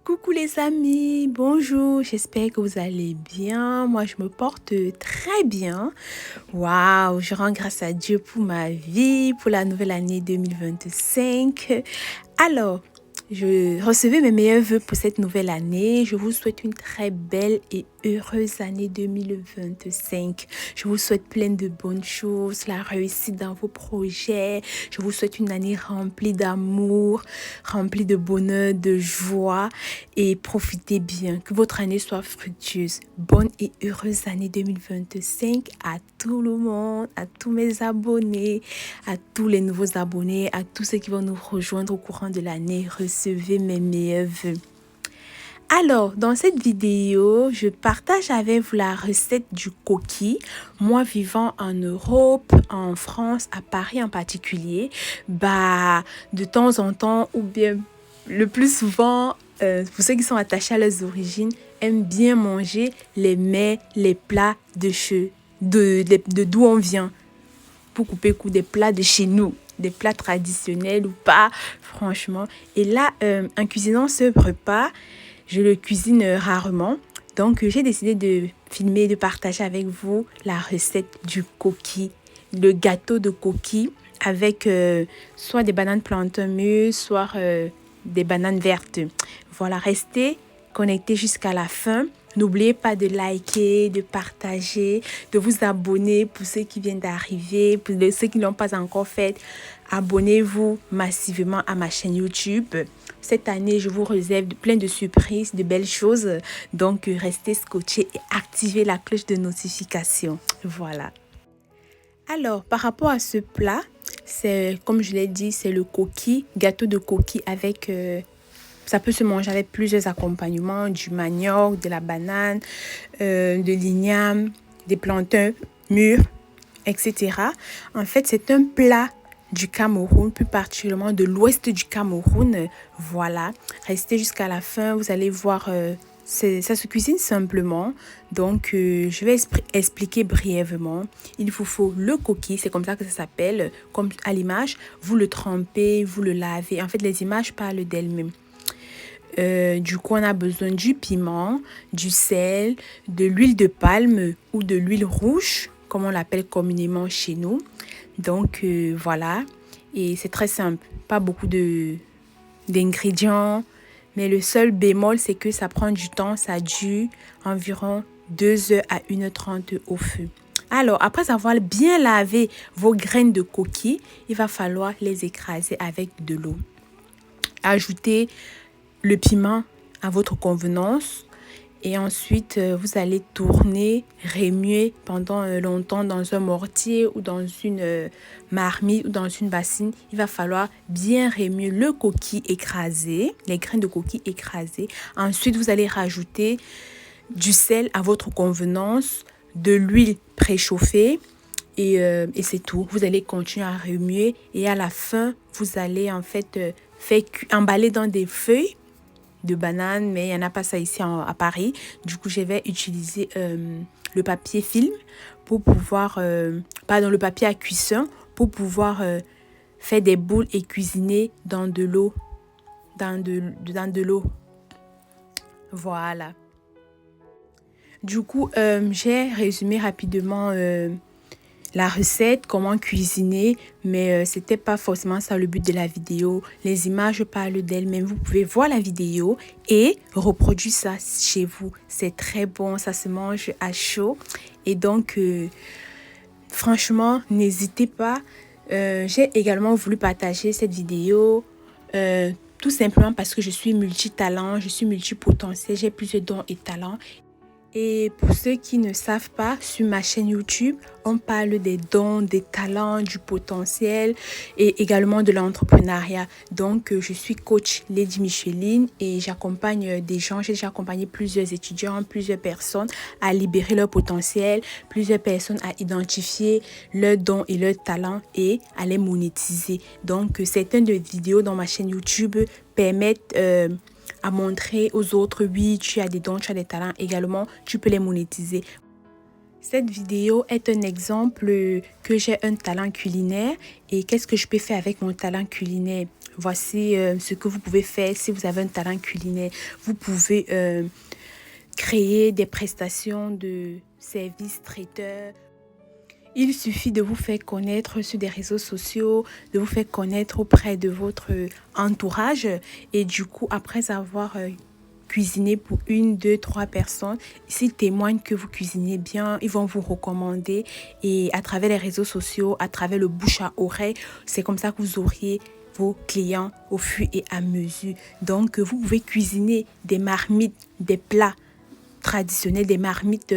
Coucou les amis, bonjour, j'espère que vous allez bien. Moi, je me porte très bien. Waouh, je rends grâce à Dieu pour ma vie, pour la nouvelle année 2025. Alors, je recevais mes meilleurs vœux pour cette nouvelle année. Je vous souhaite une très belle et heureuse année 2025. Je vous souhaite plein de bonnes choses, la réussite dans vos projets. Je vous souhaite une année remplie d'amour, remplie de bonheur, de joie et profitez bien. Que votre année soit fructueuse. Bonne et heureuse année 2025 à tout le monde, à tous mes abonnés, à tous les nouveaux abonnés, à tous ceux qui vont nous rejoindre au courant de l'année. Recevez mes meilleurs vœux. Alors, dans cette vidéo, je partage avec vous la recette du coquille. Moi, vivant en Europe, en France, à Paris en particulier, de temps en temps, ou bien le plus souvent, pour ceux qui sont attachés à leurs origines, aiment bien manger les mets, les plats de d'où on vient. Pour couper coup des plats de chez nous, des plats traditionnels ou pas, franchement. Et là, en cuisinant ce repas, je le cuisine rarement. Donc, j'ai décidé de filmer, de partager avec vous la recette du coquille, le gâteau de coquille avec soit des bananes plantain mûres, soit des bananes vertes. Voilà, restez connectés jusqu'à la fin. N'oubliez pas de liker, de partager, de vous abonner pour ceux qui viennent d'arriver, pour ceux qui ne l'ont pas encore fait. Abonnez-vous massivement à ma chaîne YouTube. Cette année, je vous réserve plein de surprises, de belles choses. Donc, restez scotchés et activez la cloche de notification. Voilà. Alors, par rapport à ce plat, c'est, comme je l'ai dit, c'est le coquille, gâteau de coquille avec... ça peut se manger avec plusieurs accompagnements, du manioc, de la banane, de l'igname, des plantains mûrs, etc. En fait, c'est un plat du Cameroun, plus particulièrement de l'ouest du Cameroun. Voilà, restez jusqu'à la fin, vous allez voir, ça se cuisine simplement. Donc, je vais expliquer brièvement. Il vous faut le coquille, c'est comme ça que ça s'appelle, comme à l'image. Vous le trempez, vous le lavez. En fait, les images parlent d'elles-mêmes. Du coup, on a besoin du piment, du sel, de l'huile de palme ou de l'huile rouge, comme on l'appelle communément chez nous. Donc, voilà. Et c'est très simple. Pas beaucoup d'ingrédients. Mais le seul bémol, c'est que ça prend du temps. Ça dure environ 2 heures à 1h30 au feu. Alors, après avoir bien lavé vos graines de coquille, il va falloir les écraser avec de l'eau. Ajoutez le piment à votre convenance et ensuite vous allez tourner, remuer pendant longtemps dans un mortier ou dans une marmite ou dans une bassine. Il va falloir bien remuer le coquille écrasé, les graines de coquille écrasées. Ensuite, vous allez rajouter du sel à votre convenance, de l'huile préchauffée et c'est tout. Vous allez continuer à remuer et à la fin, vous allez en fait emballer dans des feuilles de bananes, mais il n'y en a pas ça ici à Paris. Du coup, je vais utiliser le papier film pour pouvoir, le papier à cuisson pour pouvoir faire des boules et cuisiner dans de l'eau. Dans de l'eau. Voilà. Du coup, j'ai résumé rapidement la recette, comment cuisiner, mais c'était pas forcément ça le but de la vidéo. Les images parlent d'elles-mêmes. Vous pouvez voir la vidéo et reproduire ça chez vous. C'est très bon, ça se mange à chaud. Et donc, franchement, n'hésitez pas. J'ai également voulu partager cette vidéo tout simplement parce que je suis multitalent, je suis multipotentiel, j'ai plusieurs dons et talents. Et pour ceux qui ne savent pas, sur ma chaîne YouTube, on parle des dons, des talents, du potentiel et également de l'entrepreneuriat. Donc, je suis coach Lady Micheline et j'accompagne des gens. J'ai déjà accompagné plusieurs étudiants, plusieurs personnes à libérer leur potentiel, plusieurs personnes à identifier leurs dons et leurs talents et à les monétiser. Donc, certaines des vidéos dans ma chaîne YouTube permettent à montrer aux autres, oui, tu as des dons, tu as des talents, également, tu peux les monétiser. Cette vidéo est un exemple que j'ai un talent culinaire et qu'est-ce que je peux faire avec mon talent culinaire. Voici ce que vous pouvez faire si vous avez un talent culinaire. Vous pouvez créer des prestations de services traiteurs. Il suffit de vous faire connaître sur des réseaux sociaux, de vous faire connaître auprès de votre entourage et du coup, après avoir cuisiner pour 1, 2, 3 personnes. S'ils témoignent que vous cuisinez bien, ils vont vous recommander et à travers les réseaux sociaux, à travers le bouche à oreille, c'est comme ça que vous auriez vos clients au fur et à mesure. Donc, vous pouvez cuisiner des marmites, des plats traditionnels, des marmites,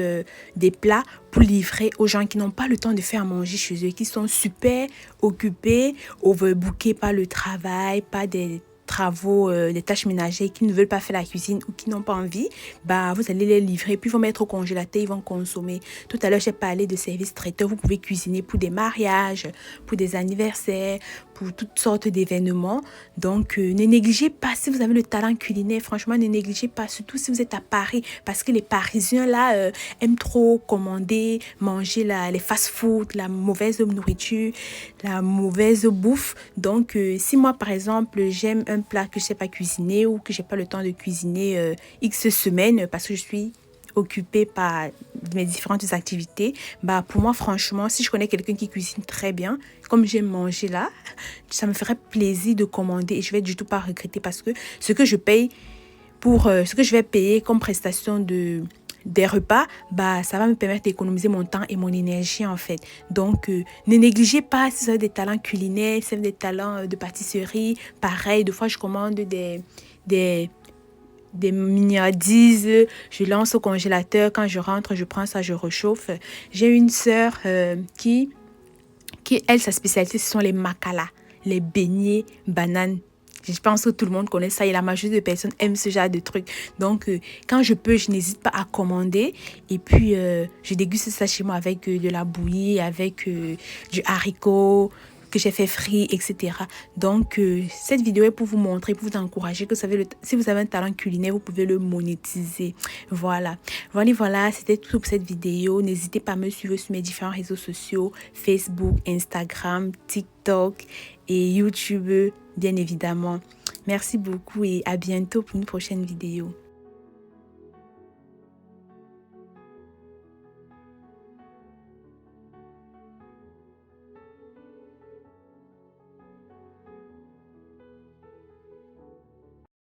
des plats pour livrer aux gens qui n'ont pas le temps de faire manger chez eux, qui sont super occupés, overbookés par le travail, par des travaux, des tâches ménagères, qui ne veulent pas faire la cuisine ou qui n'ont pas envie, vous allez les livrer, puis ils vont mettre au congélateur, ils vont consommer. Tout à l'heure, j'ai parlé de services traiteurs. Vous pouvez cuisiner pour des mariages, pour des anniversaires, pour toutes sortes d'événements. Donc, ne négligez pas, si vous avez le talent culinaire, franchement, ne négligez pas, surtout si vous êtes à Paris, parce que les Parisiens, là, aiment trop commander, manger les fast-food, la mauvaise nourriture, la mauvaise bouffe. Donc, si moi, par exemple, j'aime un plat que je ne sais pas cuisiner ou que je n'ai pas le temps de cuisiner X semaines parce que je suis occupée par mes différentes activités, pour moi, franchement, si je connais quelqu'un qui cuisine très bien, comme j'aime manger là, ça me ferait plaisir de commander et je vais du tout pas regretter parce que ce que je paye pour ce que je vais payer comme prestation des repas, ça va me permettre d'économiser mon temps et mon énergie en fait. Donc, ne négligez pas si vous avez des talents culinaires, si vous avez des talents de pâtisserie. Pareil, des fois, je commande des mignardises, je lance au congélateur. Quand je rentre, je prends ça, je réchauffe. J'ai une sœur qui, elle, sa spécialité, ce sont les makala, les beignets bananes. Je pense que tout le monde connaît ça et la majorité des personnes aiment ce genre de trucs. Donc, quand je peux, je n'hésite pas à commander. Et puis, je déguste ça chez moi avec de la bouillie, avec du haricot que j'ai fait frit, etc. Donc, cette vidéo est pour vous montrer, pour vous encourager que si vous avez un talent culinaire, vous pouvez le monétiser. Voilà, c'était tout pour cette vidéo. N'hésitez pas à me suivre sur mes différents réseaux sociaux, Facebook, Instagram, TikTok et YouTube, bien évidemment. Merci beaucoup et à bientôt pour une prochaine vidéo.